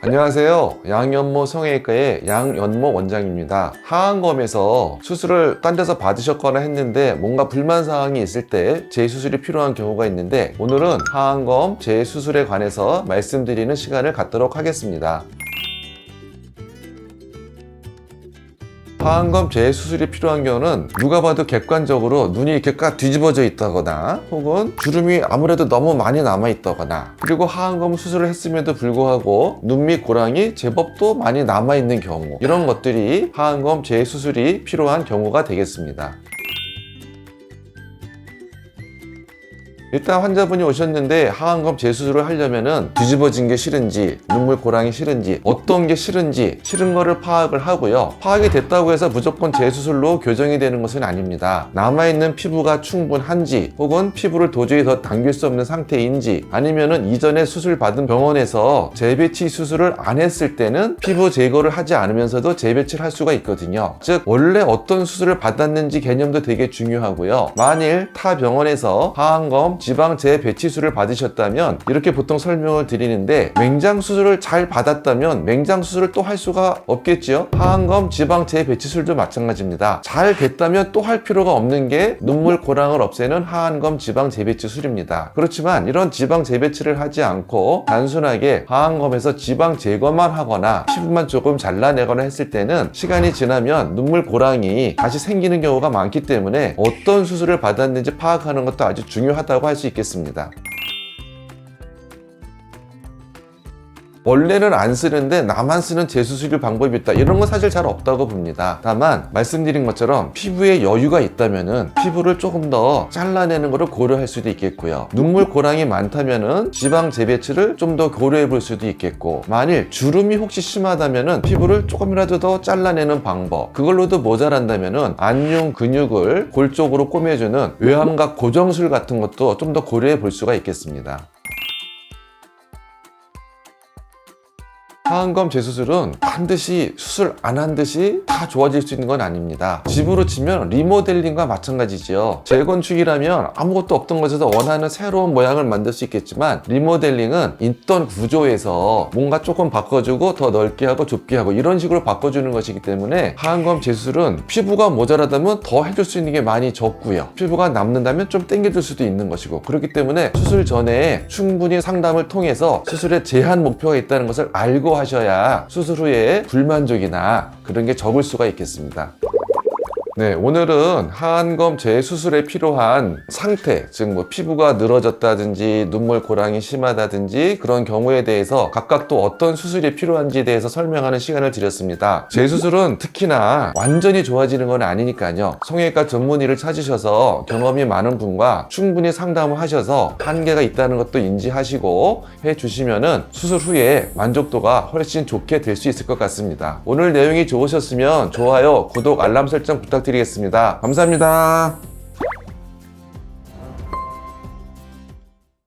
안녕하세요. 양연모 성형외과의 양연모 원장입니다. 하안검에서 수술을 딴 데서 받으셨거나 했는데 뭔가 불만사항이 있을 때 재수술이 필요한 경우가 있는데, 오늘은 하안검 재수술에 관해서 말씀드리는 시간을 갖도록 하겠습니다. 하안검 재수술이 필요한 경우는 누가 봐도 객관적으로 눈이 이렇게 꽉 뒤집어져 있다거나, 혹은 주름이 아무래도 너무 많이 남아 있다거나, 그리고 하안검 수술을 했음에도 불구하고 눈 밑 고랑이 제법 또 많이 남아 있는 경우, 이런 것들이 하안검 재수술이 필요한 경우가 되겠습니다. 일단 환자분이 오셨는데 하안검 재수술을 하려면은 뒤집어진 게 싫은지, 눈물 고랑이 싫은지, 어떤 게 싫은지, 싫은 거를 파악을 하고요. 파악이 됐다고 해서 무조건 재수술로 교정이 되는 것은 아닙니다. 남아있는 피부가 충분한지, 혹은 피부를 도저히 더 당길 수 없는 상태인지, 아니면은 이전에 수술 받은 병원에서 재배치 수술을 안 했을 때는 피부 제거를 하지 않으면서도 재배치를 할 수가 있거든요. 즉, 원래 어떤 수술을 받았는지 개념도 되게 중요하고요. 만일 타 병원에서 하안검 지방 재배치술을 받으셨다면 이렇게 보통 설명을 드리는데, 맹장 수술을 잘 받았다면 맹장 수술을 또 할 수가 없겠죠. 하안검 지방 재배치술도 마찬가지입니다. 잘 됐다면 또 할 필요가 없는 게 눈물 고랑을 없애는 하안검 지방 재배치술입니다. 그렇지만 이런 지방 재배치를 하지 않고 단순하게 하안검에서 지방 제거만 하거나 피부만 조금 잘라내거나 했을 때는 시간이 지나면 눈물 고랑이 다시 생기는 경우가 많기 때문에 어떤 수술을 받았는지 파악하는 것도 아주 중요하다고 할 수 있겠습니다. 원래는 안 쓰는데 나만 쓰는 재수술 방법이 있다, 이런 건 사실 잘 없다고 봅니다. 다만 말씀드린 것처럼 피부에 여유가 있다면은 피부를 조금 더 잘라내는 것을 고려할 수도 있겠고요. 눈물 고랑이 많다면은 지방 재배치를 좀 더 고려해 볼 수도 있겠고, 만일 주름이 혹시 심하다면은 피부를 조금이라도 더 잘라내는 방법, 그걸로도 모자란다면은 안용 근육을 골 쪽으로 꼬매주는 외환각 고정술 같은 것도 좀 더 고려해 볼 수가 있겠습니다. 하안검 재수술은 반드시 수술 안 한 듯이 다 좋아질 수 있는 건 아닙니다. 집으로 치면 리모델링과 마찬가지죠. 재건축이라면 아무것도 없던 곳에서 원하는 새로운 모양을 만들 수 있겠지만, 리모델링은 있던 구조에서 뭔가 조금 바꿔주고 더 넓게 하고 좁게 하고 이런 식으로 바꿔주는 것이기 때문에, 하안검 재수술은 피부가 모자라다면 더 해줄 수 있는 게 많이 적고요. 피부가 남는다면 좀 당겨줄 수도 있는 것이고, 그렇기 때문에 수술 전에 충분히 상담을 통해서 수술에 제한 목표가 있다는 것을 알고 하셔야 수술 후에 불만족이나 그런 게 적을 수가 있겠습니다. 네, 오늘은 하안검 재수술에 필요한 상태, 즉 피부가 늘어졌다든지 눈물 고랑이 심하다든지 그런 경우에 대해서 각각 또 어떤 수술이 필요한지에 대해서 설명하는 시간을 드렸습니다. 재수술은 특히나 완전히 좋아지는 건 아니니까요. 성형외과 전문의를 찾으셔서 경험이 많은 분과 충분히 상담을 하셔서 한계가 있다는 것도 인지하시고 해주시면은 수술 후에 만족도가 훨씬 좋게 될 수 있을 것 같습니다. 오늘 내용이 좋으셨으면 좋아요, 구독, 알람 설정 부탁드리겠습니다. 감사합니다.